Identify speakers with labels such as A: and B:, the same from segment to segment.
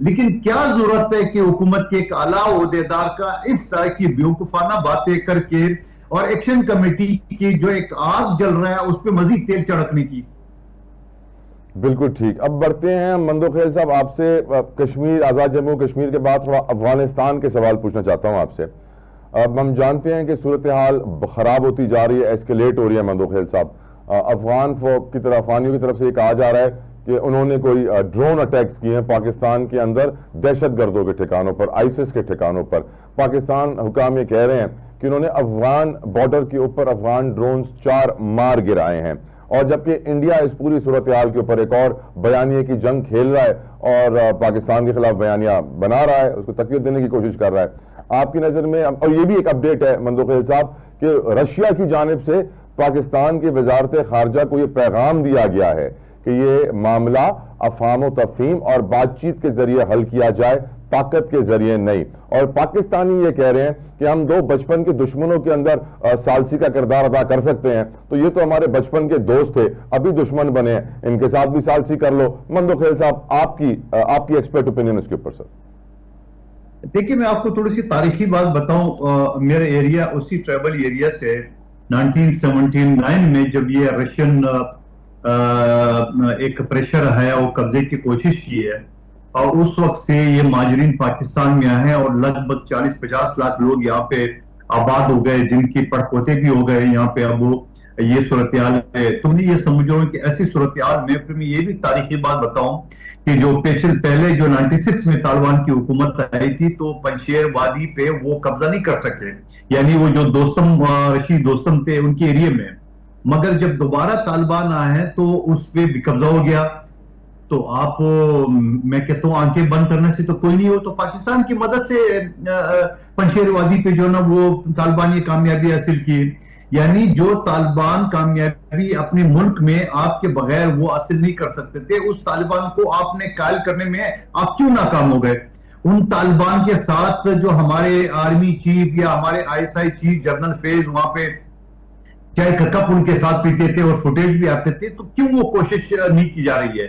A: لیکن کیا ضرورت ہے کہ حکومت کے ایک اعلیٰ عہدیدار کا اس طرح کی بیوقوفانہ باتیں کر کے اور ایکشن کمیٹی کی جو ایک آگ جل رہا ہے اس پہ مزید تیل چھڑکنے کی؟
B: بالکل ٹھیک. اب بڑھتے ہیں مندوخیل صاحب آپ سے کشمیر، آزاد جموں کشمیر کے بعد تھوڑا افغانستان کے سوال پوچھنا چاہتا ہوں آپ سے. اب ہم جانتے ہیں کہ صورتحال خراب ہوتی جا رہی ہے، ایسکیلیٹ ہو رہی ہے مندوخیل صاحب. افغان فوج کی طرف، افغانیوں کی طرف سے یہ کہا جا رہا ہے کہ انہوں نے کوئی ڈرون اٹیکس کیے ہیں پاکستان کے اندر دہشت گردوں کے ٹھکانوں پر، آئیسس کے ٹھکانوں پر. پاکستان حکام یہ کہہ رہے ہیں کہ انہوں نے افغان بارڈر کے اوپر افغان ڈرونز 4 مار گرائے ہیں، اور جبکہ انڈیا اس پوری صورتحال کے اوپر ایک اور بیانیے کی جنگ کھیل رہا ہے اور پاکستان کے خلاف بیانیہ بنا رہا ہے، اس کو تقویت دینے کی کوشش کر رہا ہے. آپ کی نظر میں، اور یہ بھی ایک اپڈیٹ ہے مندوخیل صاحب کہ رشیا کی جانب سے پاکستان کی وزارت خارجہ کو یہ پیغام دیا گیا ہے کہ یہ معاملہ افہام و تفہیم اور بات چیت کے ذریعے حل کیا جائے، طاقت کے ذریعے نہیں. اور پاکستانی یہ کہہ رہے ہیں کہ ہم 2 بچپن کے دشمنوں کے اندر ثالثی کا کردار ادا کر سکتے ہیں، تو یہ تو ہمارے بچپن کے دوست تھے، ابھی دشمن بنے ہیں، ان کے ساتھ بھی ثالثی کر لو. مندوخیل صاحب آپ کی ایکسپرٹ اوپینین اس کے اوپر سر.
A: دیکھیے میں آپ کو تھوڑی سی تاریخی بات بتاؤں. میرے ایریا اسی ٹرائبل ایریا سے 1979 میں جب یہ رشین ایک پریشر ہے وہ قبضے کی کوشش کی ہے، اور اس وقت سے یہ مہاجرین پاکستان میں آئے ہیں اور لگ بھگ 40-50 لاکھ لوگ یہاں پہ آباد ہو گئے، جن کی پڑھ پوتے بھی ہو گئے یہاں پہ. اب یہ صورتحال ہے، تم نے یہ سمجھو کہ ایسی صورتحال میں پھر میں یہ بھی تاریخی بات بتاؤں کہ جو پہلے جو 96 میں طالبان کی حکومت آئی تھی تو پنشیر وادی پہ وہ قبضہ نہیں کر سکے، یعنی وہ جو دوستم رشید دوستم تھے ان کے ایریے میں. مگر جب دوبارہ طالبان آئے ہیں تو اس پہ بھی قبضہ ہو گیا. تو آپ، میں کہتا ہوں آنکھیں بند کرنے سے تو کوئی نہیں ہو، تو پاکستان کی مدد سے پنشیر وادی پہ جو نا وہ طالبان یہ کامیابی حاصل کی. یعنی جو طالبان کامیابی اپنے ملک میں آپ کے بغیر وہ حاصل نہیں کر سکتے تھے، اس طالبان کو آپ نے قائل کرنے میں آپ کیوں ناکام ہو گئے؟ ان طالبان کے ساتھ جو ہمارے آرمی چیف یا ہمارے ISI چیف جنرل فیض وہاں پہ چائے کا کپ ان کے ساتھ پیتے تھے اور فوٹیج بھی آتے تھے، تو کیوں وہ کوشش نہیں کی جا رہی ہے؟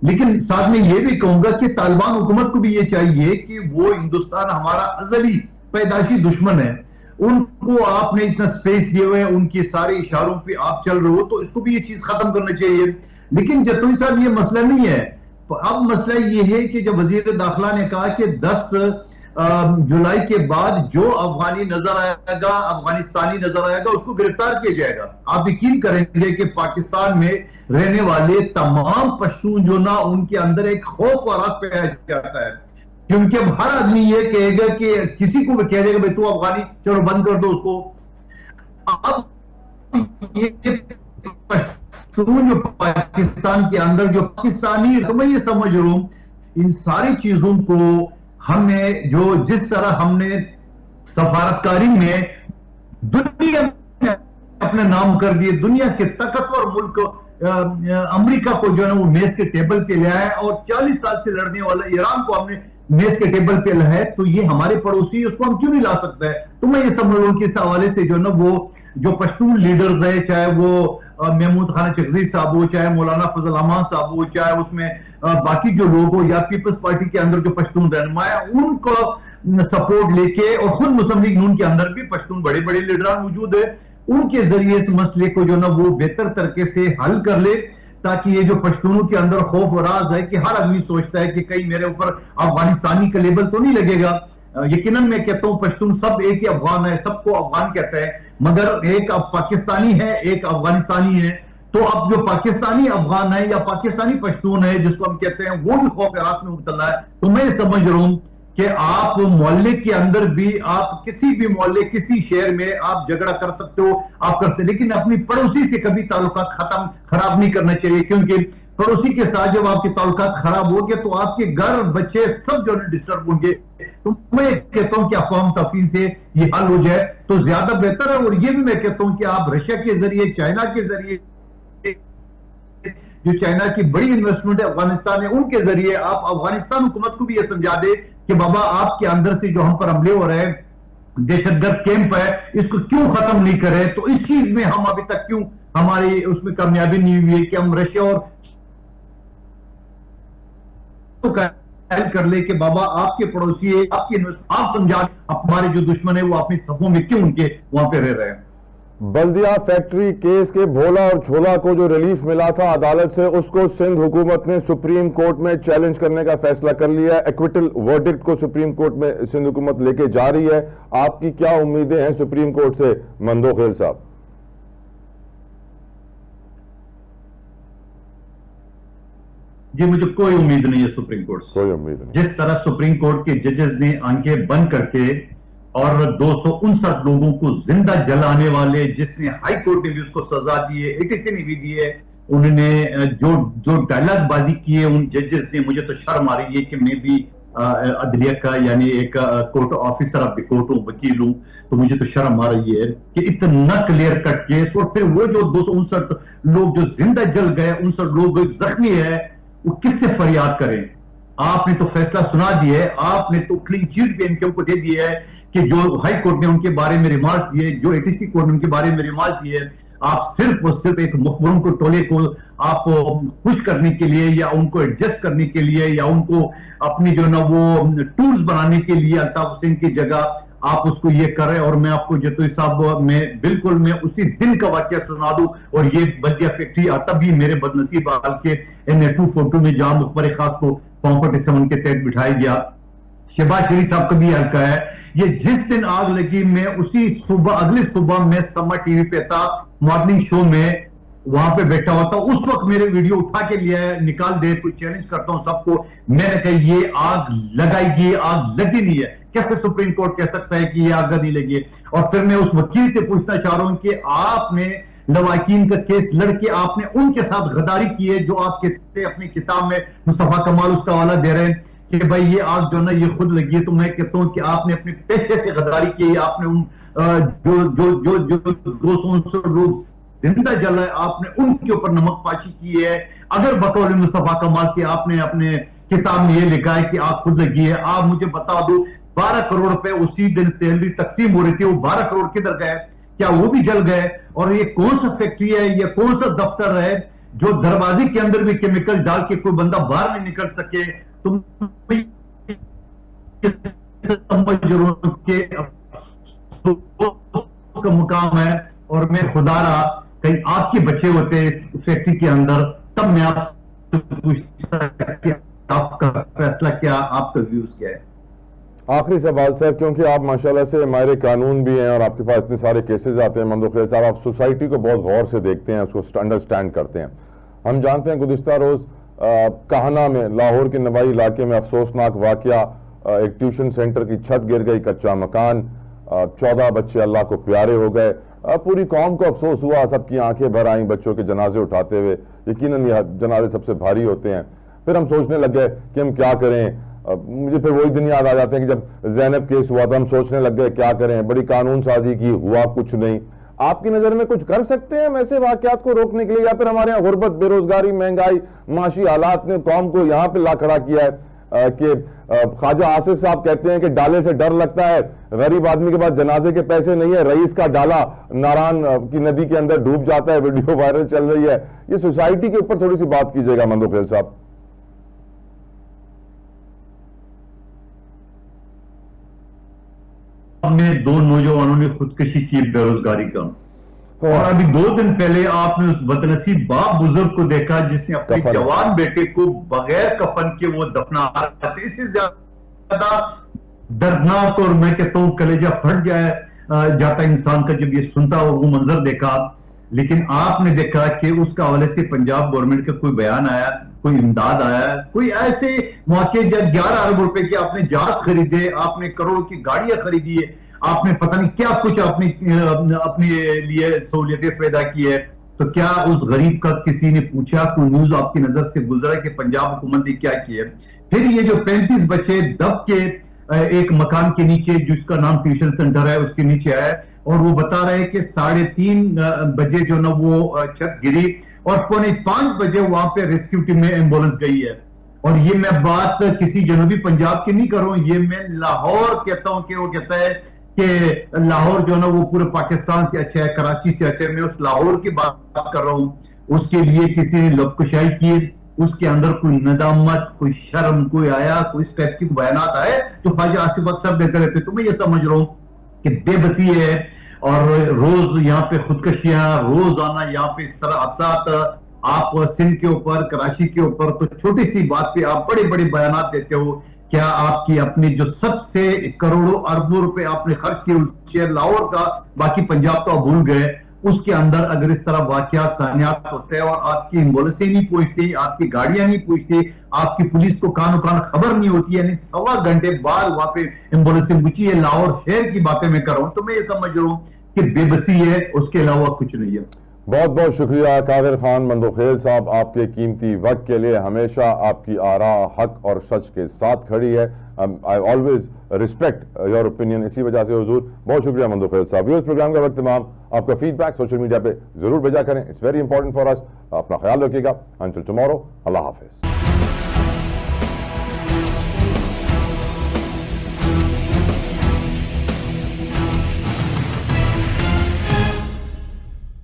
A: لیکن ساتھ میں یہ بھی کہوں گا کہ طالبان حکومت کو بھی یہ چاہیے کہ وہ ہندوستان ہمارا ازلی پیدائشی دشمن ہے، ان کو آپ نے اتنا سپیس دیے ہوئے، ان کی سارے اشاروں پہ آپ چل رہے ہو، تو اس کو بھی یہ چیز ختم کرنا چاہیے. لیکن جتوئی صاحب یہ مسئلہ نہیں ہے. اب مسئلہ یہ ہے کہ جب وزیر داخلہ نے کہا کہ 10 جولائی کے بعد جو افغانی نظر آئے گا، افغانستانی نظر آئے گا، اس کو گرفتار کیا جائے گا. آپ یقین کریں گے کہ پاکستان میں رہنے والے تمام پشتون جو نا ان کے اندر ایک خوف و ہراس پیدا جاتا ہے، کیونکہ اب ہر آدمی یہ کہے گا کہ کسی کو بھی کہہ دے گا بھائی تو افغانی، چلو بند کر دو اس کو. اب یہ پشتون جو پاکستان کے اندر جو پاکستانی، تو میں یہ سمجھ رہا ہوں ان ساری چیزوں کو ہمیں جو جس طرح ہم نے سفارتکاری میں دنیا میں اپنے نام کر دیے، دنیا کے طاقتور ملک امریکہ کو جو ہے نا وہ میز کے ٹیبل پہ لے آئے، اور 40 سال سے لڑنے والا ایران کو ہم نے میز کے ٹیبل پہ لائے، تو یہ ہمارے پڑوسی اس کو ہم کیوں نہیں لا سکتے؟ تو میں یہ سمجھ رہا ہوں کہ اس حوالے سے جو ہے نا وہ جو پشتون لیڈرز ہیں، چاہے وہ محمود خان چغزی صاحب ہو، چاہے مولانا فضل الرحمان صاحب ہو، چاہے اس میں باقی جو لوگ ہو، یا پیپلز پارٹی کے اندر جو پشتون رہنما ہے، ان کو سپورٹ لے کے، اور خود مسلم لیگ نون کے اندر بھی پشتون بڑے بڑے لیڈران موجود ہیں، ان کے ذریعے اس مسئلے کو جو نا وہ بہتر طریقے سے حل کر لے، تاکہ یہ جو پشتونوں کے اندر خوف و راز ہے کہ ہر آدمی سوچتا ہے کہ کہیں میرے اوپر افغانستانی کا لیبل تو نہیں لگے گا. یقیناً میں کہتا ہوں پشتون سب ایک ہی افغان ہے، سب کو افغان کہتا ہے، مگر ایک پاکستانی ہے، ایک افغانستانی ہے. تو اب جو پاکستانی افغان ہے یا پاکستانی پشتون ہے جس کو ہم کہتے ہیں، وہ بھی خوف ہراس میں مبتلا ہے. تو میں سمجھ رہا ہوں کہ آپ محلے کے اندر بھی، آپ کسی بھی محلے کسی شہر میں آپ جھگڑا کر سکتے ہو، آپ کر سکتے، لیکن اپنی پڑوسی سے کبھی تعلقات خراب نہیں کرنا چاہیے، کیونکہ پڑوسی کے ساتھ جب آپ کے تعلقات خراب ہو گے تو آپ کے گھر بچے سب جو ڈسٹرب ہوں گے. تو میں کہتا ہوں کہ افواہم تفہیم سے یہ حل ہو جائے تو زیادہ بہتر ہے. اور یہ بھی میں کہتا ہوں کہ آپ رشیا کے ذریعے، چائنا کے ذریعے، جو چائنا کی بڑی انویسٹمنٹ ہے افغانستان ہے، ان کے ذریعے آپ افغانستان حکومت کو بھی یہ سمجھا دے کہ بابا آپ کے اندر سے جو ہم پر حملے ہو رہے ہیں، دہشت گرد کیمپ ہے، اس کو کیوں ختم نہیں کرے؟ تو اس چیز میں ہم ابھی تک کیوں ہماری اس میں کامیابی نہیں ہوئی ہے کہ ہم رشیا اور کر لے کہ بابا آپ کے پڑوسی ہے، آپ سمجھا ہمارے جو دشمن ہے وہ اپنی صفوں میں کیوں ان کے وہاں پہ رہ رہے ہیں.
B: بلدیہ فیکٹری کیس کے بھولا اور چھولا کو جو ریلیف ملا تھا عدالت سے، اس کو سندھ حکومت نے سپریم کورٹ میں چیلنج کرنے کا فیصلہ کر لیا ہے. ایکویٹل ورڈکٹ کو سپریم کورٹ میں سندھ حکومت لے کے جا رہی ہے. آپ کی کیا امیدیں ہیں سپریم کورٹ سے مندوخیل صاحب؟
A: جی مجھے کوئی امید نہیں ہے سپریم کورٹ سے.
B: کوئی امید نہیں.
A: جس طرح سپریم کورٹ کے ججز نے آنکھیں بند کر کے اور 259 لوگوں کو زندہ جلانے والے، جس نے ہائی کورٹ نے بھی اس کو سزا دی ہے، ATC نے بھی دی ہے، انہوں نے جو ڈائلاگ بازی کی ہے ان ججز نے، مجھے تو شرم آ رہی ہے کہ میں بھی عدلیہ کا یعنی ایک court officer of the court ہوں، وکیل ہوں، تو مجھے تو شرم آ رہی ہے کہ اتنا کلیئر کٹ کیس، اور پھر وہ جو 259 لوگ جو زندہ جل گئے، 59 لوگ زخمی ہے، وہ کس سے فریاد کریں؟ آپ نے تو فیصلہ سنا دیا ہے، آپ نے تو کلین چیٹ بھی ان کے اوپر دے دیا ہے کہ جو ہائی کورٹ نے ان کے بارے میں ریمارکس دیے، جو ATC کورٹ نے ان کے بارے میں ریمارکس دیے، آپ صرف اور صرف ایک مخبروں کو ٹولے کو آپ خوش کرنے کے لیے یا ان کو ایڈجسٹ کرنے کے لیے یا ان کو اپنی جو نا وہ ٹولز بنانے کے لیے الطاف حسین کی جگہ آپ اس کو یہ کر رہے ہیں. اور میں آپ کو جتوئی صاحب میں اسی دن کا واقعہ سنا دوں، اور یہ بلدیہ فیکٹری آتا بھی میرے بدنصیب حال کے NA-242 میں جہاں مخبر خاص کو 47 کے تحت بٹھایا گیا. شہباز شریف صاحب کا بھی حلقہ ہے. یہ جس دن آگ لگی میں اسی صبح اگلی صبح میں سما ٹی وی پہ تھا، مارننگ شو میں وہاں پہ بیٹھا ہوا تھا. اس وقت میرے ویڈیو اٹھا کے لیا ہے، نکال دے، کوئی چیلنج کرتا ہوں سب کو. میں نے کہا یہ آگ لگائی گی، آگ لگی نہیں ہے. کیسے سپریم کورٹ کہہ سکتا ہے کہ یہ آگ نہیں لگی ہے؟ اور پھر میں اس وکیل سے پوچھنا چاہ رہا ہوں کہ آپ نے لواحقین کا کیس لڑ کے آپ نے ان کے ساتھ غداری کی ہے، جو آپ کہتے اپنی کتاب میں مصطفیٰ کمال اس کا حوالہ دے رہے ہیں کہ بھائی یہ آگ جو نا یہ خود لگی ہے. تو میں کہتا ہوں کہ آپ نے اپنے پیشے سے غداری کی ہے. آپ نے ان جو 259 لوگ زندہ جل ہے، آپ نے ان کے اوپر نمک پاشی کی ہے. اگر بقول مصطفیٰ کمال کی آپ نے اپنے کتاب میں یہ لکھا ہے کہ آگ خود لگی ہے، آپ مجھے بتا دو 12 کروڑ روپے اسی دن سیلری تقسیم ہو رہی تھی، وہ 12 کروڑ کدھر گئے؟ کیا وہ بھی جل گئے؟ اور یہ کون سا فیکٹری ہے، یہ کون سا دفتر ہے جو دروازے کے اندر بھی کیمیکل ڈال کے کوئی بندہ باہر نہیں نکل سکے؟ تم کا مقام ہے. اور میں خدا رہا کہیں آپ کے بچے ہوتے اس فیکٹری کے اندر، تب میں آپ سے پوچھتا کہ آپ کا فیصلہ کیا، آپ کا ویوز کیا ہے؟
B: آخری سوال صاحب، کیونکہ آپ ماشاءاللہ سے ماہر قانون بھی ہیں اور آپ کے پاس اتنے سارے کیسز آتے ہیں مندوخیل صاحب، آپ سوسائٹی کو بہت غور سے دیکھتے ہیں، اس کو انڈرسٹینڈ کرتے ہیں. ہم جانتے ہیں گزشتہ روز کہنا میں لاہور کے نوائی علاقے میں افسوسناک واقعہ، ایک ٹیوشن سینٹر کی چھت گر گئی، کچا مکان، 14 بچے اللہ کو پیارے ہو گئے. پوری قوم کو افسوس ہوا، سب کی آنکھیں بھر آئیں بچوں کے جنازے اٹھاتے ہوئے. یقیناً یہ جنازے سب سے بھاری ہوتے ہیں. پھر ہم سوچنے لگ گئے کہ ہم کیا کریں. مجھے پھر وہی دن یاد آ جاتے ہیں کہ جب زینب کیس ہوا تھا، ہم سوچنے لگ گئے کیا کریں، بڑی قانون سازی کی، ہوا کچھ نہیں. آپ کی نظر میں کچھ کر سکتے ہیں ہم ایسے واقعات کو روکنے کے لیے، یا پھر ہمارے یہاں غربت، بے روزگاری، مہنگائی، معاشی حالات نے قوم کو یہاں پہ لا کھڑا کیا ہے کہ خواجہ آصف صاحب کہتے ہیں کہ ڈالے سے ڈر لگتا ہے، غریب آدمی کے پاس جنازے کے پیسے نہیں ہے، رئیس کا ڈالا ناران کی ندی کے اندر ڈوب جاتا ہے. ویڈیو وائرل چل رہی ہے. یہ سوسائٹی کے اوپر تھوڑی سی بات کیجیے گا مندوخیل صاحب.
A: ہم نے 2 نوجوانوں نے خودکشی کی بے روزگاری کا، اور ابھی 2 دن پہلے آپ نے اس بدنصیب باپ بزرگ کو دیکھا جس نے اپنے جوان بیٹے کو بغیر کفن کے وہ دفنا رہا تھا. اس سے زیادہ دردناک، اور میں کہتا ہوں کلیجہ پھٹ جاتا انسان کا جب یہ سنتا اور وہ منظر دیکھا. لیکن آپ نے دیکھا کہ اس کا حوالے سے پنجاب گورنمنٹ کا کوئی بیان آیا، کوئی امداد آیا، کوئی ایسے موقع جب 11 ارب روپے کے آپ نے جہاز خریدے، آپ نے کروڑوں کی گاڑیاں خریدی ہے، آپ نے پتہ نہیں کیا کچھ اپنے لیے سہولیتیں پیدا کی ہے، تو کیا اس غریب کا کسی نے پوچھا؟ کوئی نیوز آپ کی نظر سے گزرا کہ پنجاب حکومت نے کیا کیا ہے؟ پھر یہ جو 35 بچے دب کے ایک مکان کے نیچے جس کا نام ٹیوشن سینٹر ہے اس کے نیچے آئے، اور وہ بتا رہے کہ 3:30 بجے جو نا وہ چھت گری، اور 4:45 بجے وہاں پہ ریسکیو ٹیم میں ایمبولنس گئی ہے. اور یہ میں بات کسی جنوبی پنجاب کی نہیں کر رہا ہوں، یہ میں لاہور کہتا ہوں کہ وہ کہتا ہے کہ لاہور جو نا وہ پورے پاکستان سے اچھا ہے، کراچی سے اچھا ہے. میں اس لاہور کی بات کر رہا ہوں. اس کے لیے کسی نے لب کشائی کی، اس کے اندر کوئی ندامت، کوئی شرم، کوئی آیا، کوئی اس ٹائپ کی بیانات آئے جو خواجہ آصف اکثر دیتے رہتے. تو میں یہ سمجھ رہا ہوں کہ بے بسی ہے، اور روز یہاں پہ خودکشیاں، روزانہ یہاں پہ اس طرح حادثات، آپ سندھ کے اوپر، کراچی کے اوپر، تو چھوٹی سی بات پہ آپ بڑے بڑے بیانات دیتے ہو. کیا آپ کی اپنی جو سب سے کروڑوں اربوں روپے آپ نے خرچ کیے شہر لاہور کا، باقی پنجاب تو آپ بھول گئے، اس کے اندر اگر اس طرح واقعات سانحات ہوتے ہیں اور آپ کی ایمبولینسیں نہیں پہنچتی، آپ کی گاڑیاں نہیں پہنچتی، آپ کی پولیس کو کانوں کان خبر نہیں ہوتی، یعنی 1.25 گھنٹے بعد وہاں پہ ایمبولینسیں پہنچی ہے. لاہور شہر کی باتیں میں کر رہا ہوں. تو میں یہ سمجھ رہا ہوں کہ بے بسی ہے، اس کے علاوہ کچھ نہیں ہے.
B: بہت بہت شکریہ قادر خان مندوخیل صاحب، آپ کے قیمتی وقت کے لیے. ہمیشہ آپ کی آراء حق اور سچ کے ساتھ کھڑی ہے. I always respect your opinion. اسی وجہ سے حضور بہت شکریہ مندوخیل صاحب. اس پروگرام کا وقت تمام. آپ کا فیڈ بیک سوشل میڈیا پہ ضرور بھیجا کریں. اٹس ویری امپورٹنٹ فار اس. اپنا خیال رکھیے گا. انٹل ٹمارو، اللہ حافظ.